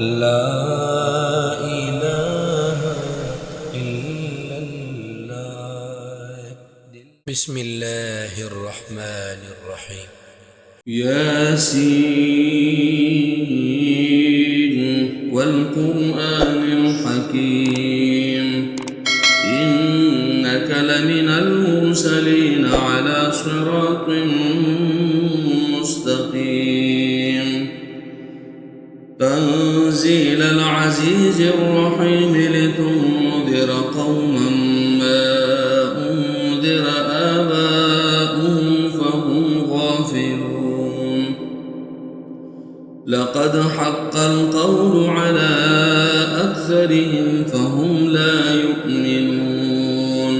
لا إله إلا الله. بسم الله الرحمن الرحيم. ياسين والقرآن الحكيم إنك لمن المرسلين على صراط مستقيم تنزيل العزيز الرحيم لتنذر قوما ما أنذر آباؤهم فهم غافلون لقد حق القول على أكثرهم فهم لا يؤمنون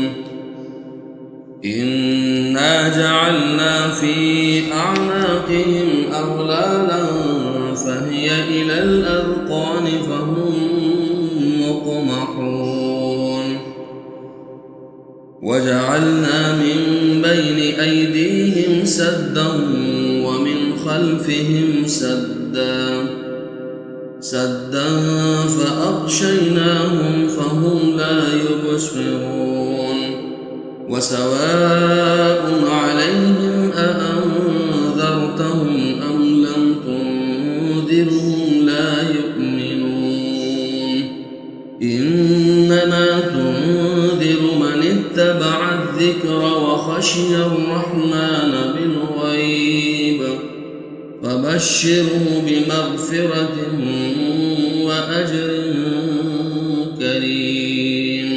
إنا جعلنا في أعناقهم أغلالا فهي إلى الأذقان فهم مقمحون وجعلنا من بين أيديهم سدا ومن خلفهم سدا فأغشيناهم فهم لا يبصرون وسواء عليهم أأنذرتهم أم لم تنذرهم لا يؤمنون إنما تنذر من اتبع الذكر وخشي الرحمن بالغيب فبشره بمغفرة وأجر كريم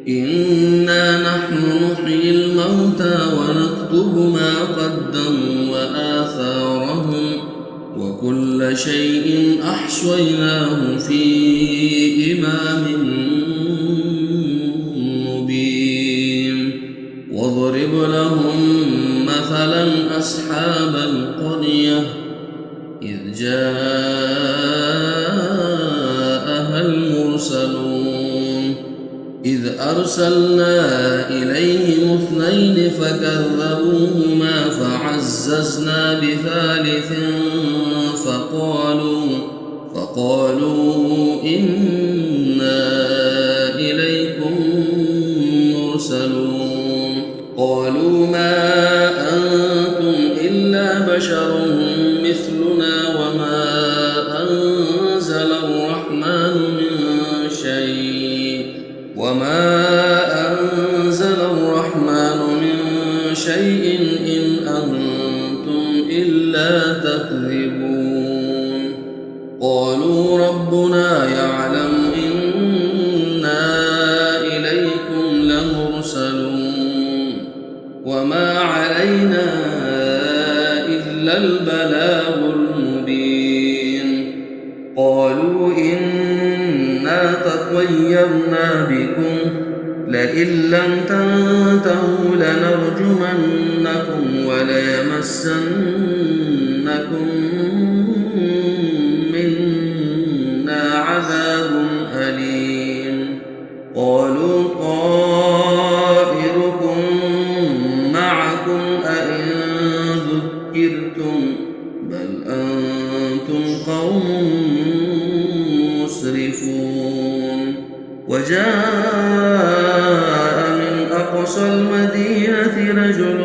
إنا نحن نحيي الموتى ونكتب ما قدموا وآثارهم وكل شيء أحصيناه في إمام مبين واضرب لهم مثلا أصحاب القرية إذ جاءها المرسلون إذ أرسلنا إليهم 2 فكذبوهما فعززنا بثالث فقالوا إنا إليكم مرسلون قالوا ما أنتم إلا بشر مثلنا وما أنزل الرحمن من شيء إن أنتم إلا تكذبون قالوا ربنا يعلم إنا إليكم لمرسلون وما علينا إلا البلاغ المبين قالوا إنا تطيرنا بكم لئن لم تنتهوا لنرجمنكم وليمسنكم منا عذاب أليم قالوا طائركم معكم أئن ذكرتم بل أنتم قوم مسرفون وجاء من أقصى المدينة رجل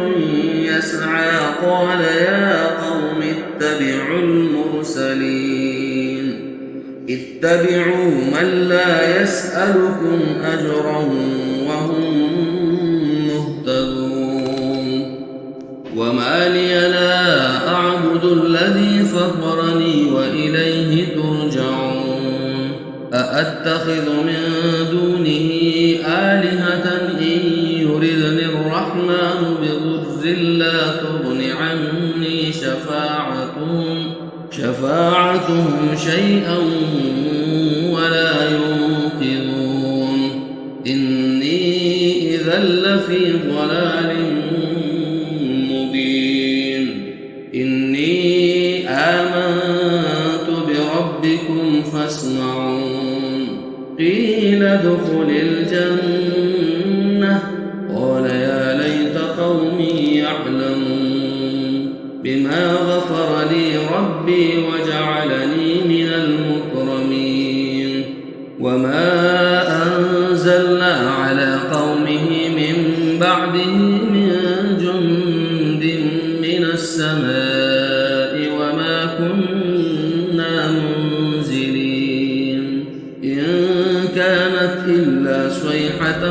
يسعى قال يا قوم اتبعوا المرسلين اتبعوا من لا يسألكم أجرا وهم مهتدون وما لي لا أعبد الذي فطرني وإليه ترجعون أأتخذ من دونه آلهة إن يردني الرحمن بضر لا تغن عني شفاعتهم شيئا ولا ينقذون إني إذا لفي ضلال مبين إني آمنت بربكم فاسمعون قيل ادخل الجنة قال يا ليت قومي يعلمون بما غفر لي ربي وجعلني من المكرمين بعده من جند من السماء وما كنا منزلين إن كانت إلا صيحة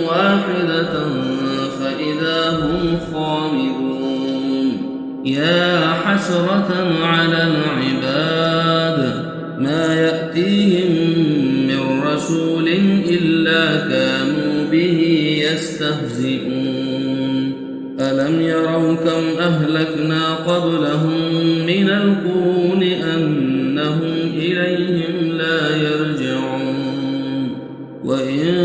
واحدة فإذا هم خامدون يا حسرة على العباد ما يأتيهم من رسول إلا كانوا به يستهزئون ألم يروا كم أهلكنا قبلهم من القرون أنهم إليهم لا يرجعون وإن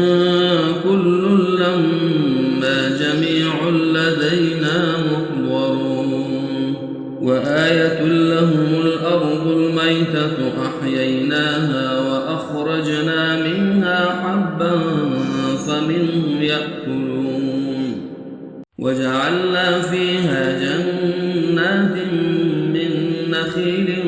كل لما جميع لدينا محضرون وآية لهم الأرض الميتة أحييناها وأخرجنا منها حبا فمنه يأكلون وجعلنا فيها جنات من نخيل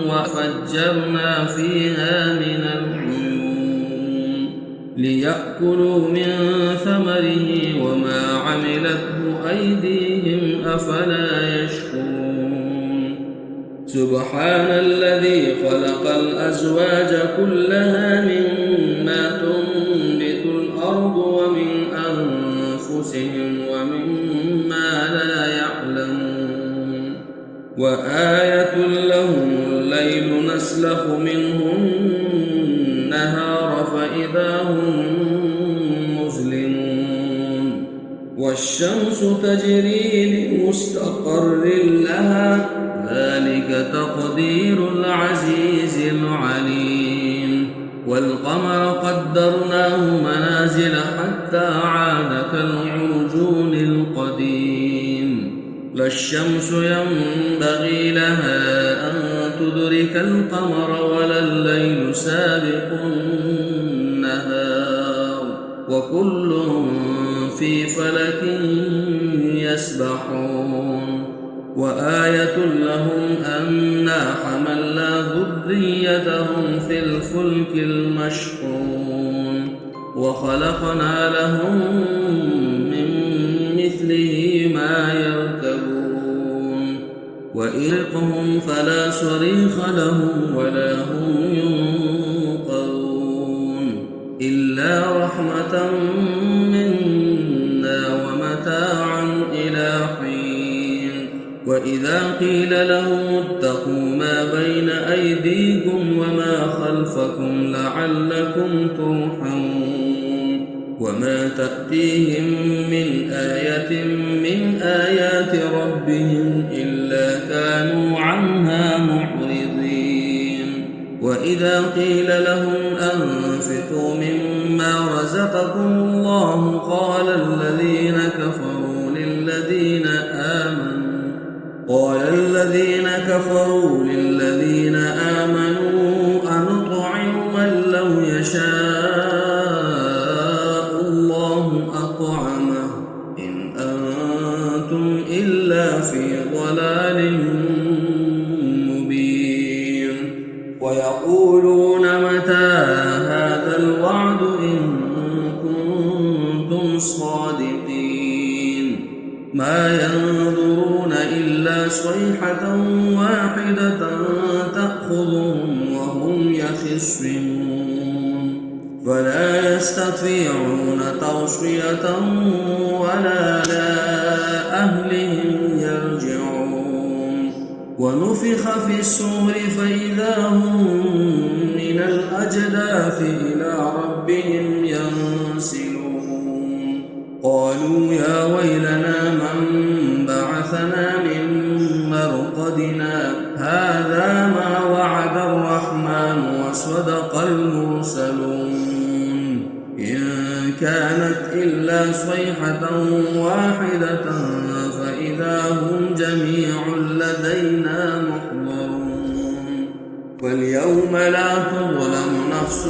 وفجرنا فيها من العيون ليأكلوا من ثمره وما عملته أيديهم أفلا يشكرون سبحان الذي خلق الأزواج كلها مما تنبت الأرض ومن أنفسهم ومما لا يعلمون وآية لهم الليل نسلخ منه النهار فإذا هم مظلمون والشمس تجري لمستقر لها ذلك تقدير العزيز العليم والقمر قدرناه منازل حتى عاد كالعرجون القديم لا الشمس ينبغي لها أن تدرك القمر ولا الليل سابق النهار وكل في فلك يسبحون وآية لهم أنا حملنا ذريتهم في الفلك المشحون وخلقنا لهم من مثله ما يركبون وإلقهم فلا صريخ لهم ولا هم ينقذون إلا رحمة منا ومتاعا إلى حين وإذا قيل لهم اتقوا ما بين أيديكم وما خلفكم لعلكم ترحمون وما تأتيهم من آية من آيات ربهم إلا كانوا عنها معرضين وإذا قيل لهم أنفقوا مما رزقكم الله قال الذين كفروا للذين آمنوا أنطعم من لو يشاء الله أطعمه إن أنتم إلا في ضلال مبين ويقولون متى هذا الوعد إن كنتم صادقين ما ينظرون إلا صيحة واحدة تأخذهم وهم يخصمون فلا يستطيعون توصية ولا لا أهلهم يرجعون ونفخ في الصور فإذا هم من الأجداث إلى ربهم ينسلون قالوا يا ويلنا من بعثنا من مرقدنا هذا ما وعد الرحمن وصدق المرسلون إن كانت إلا صيحة واحدة فإذا هم جميع لدينا محضرون واليوم لا تظلم نفس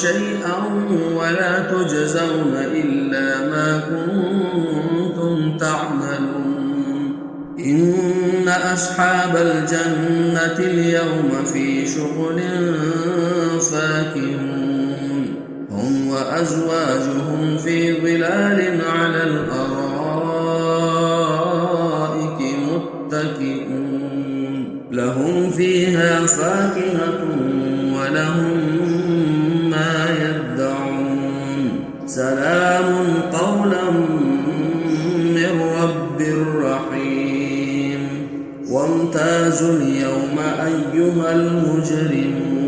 شيئا ولا تجزون إلا ما كنتم تعملون إن أصحاب الجنة اليوم في شغل فاكهون هم وأزواجهم في ظلال الأرائك متكئون لهم فيها فاكهة ولهم ما يدعون سلام قولا من رب رحيم وامتازوا اليوم أيها المجرمون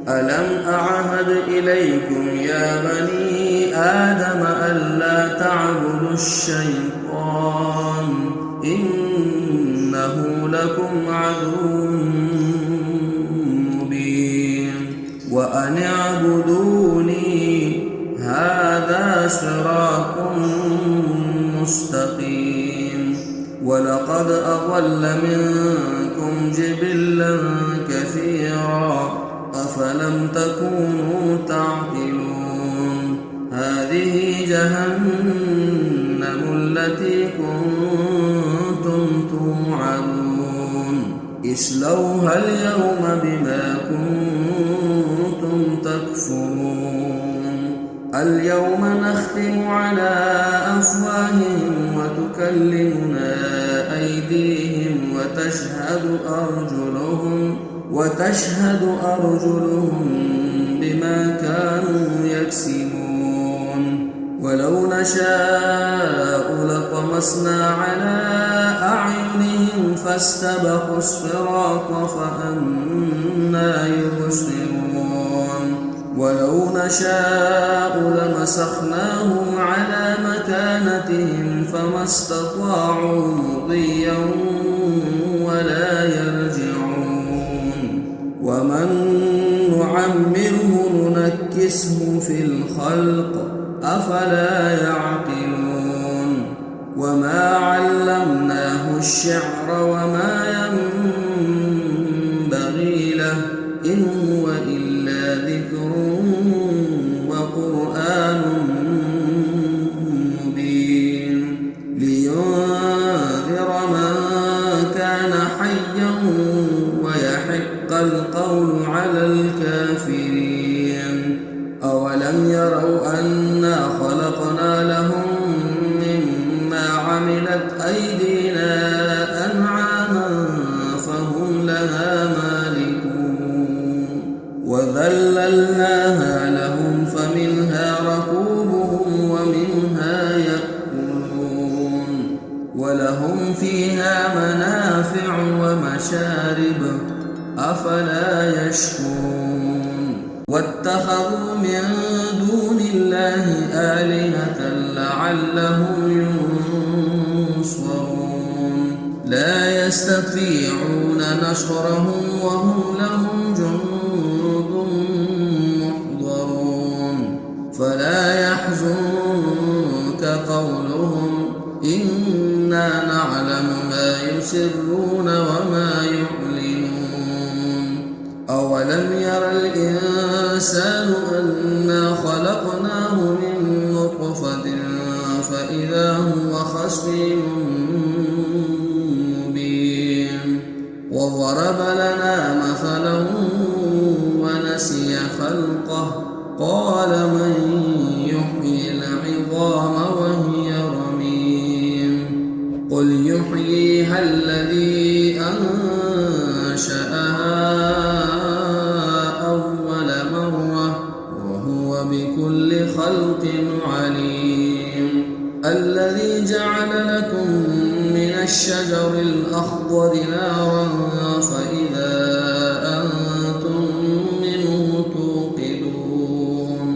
ألم أعهد إليكم يا بني آدم ألا تعبدوا الشيطان إنه لكم عدو مبين وأن اعبدوني هذا صراط مستقيم ولقد أضل منكم جبلا كثيرا أفلم تكونوا تعقلون هذه جهنم التي كنتم توعدون اصلوها اليوم بما كنتم تكفرون اليوم نختم على أفواههم وتكلمنا أيديهم وتشهد أرجلهم بما كانوا يكسبون ولو نشاء لطمسنا على أعينهم فاستبقوا الصراط فأنى يبصرون ولو نشاء لمسخناهم على مكانتهم فما استطاعوا مضيا ولا يرجعون ومن نعمره ننكسه في الخلق أفلا يعقلون وما علمناه الشعر وما ينبغي له إن هو إلا ذكر وقرآن مبين لينذر من كان حيا ويحق القول على الكافرين أولم يروا أنا خلقنا لهم مما عملت أيدينا أنعاما فهم لها مالكون وذللناها لهم فمنها ركوبهم ومنها يأكلون ولهم فيها منافع ومشارب أفلا يشكرون واتخذوا من دون الله آلهة لعلهم ينصرون لا يستطيعون نصرهم وهم لهم جند محضرون فلا يحزنك قولهم إنا نعلم ما يسرون وما يعلنون أولم ير الإنسان أنا خلقناه من نطفة فإذا هو خصيم مبين وضرب لنا مثلا ونسي خلقه قال من يحيي العظام وهي رميم قل يحييها الذي أنشأها أول مرة وهو بكل خلق عليم الذي جعل لكم من الشجر الأخضر نارا فإذا أنتم منه توقدون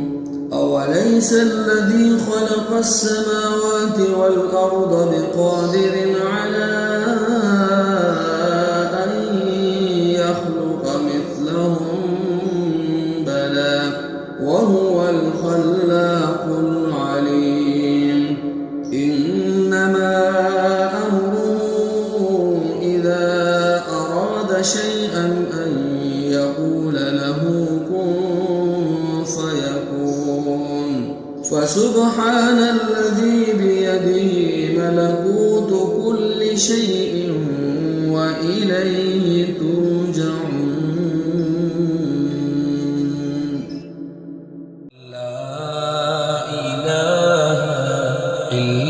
أوليس الذي خلق السماوات والأرض بقادر على أن يخلق مثلهم بلى وهو الخلاق العليم إنما أمره إذا أراد شيئا أن يقول له كن فيكون فسبحان الذي بيده ملكوت كل شيء وإليه ترجعون لا إله إلا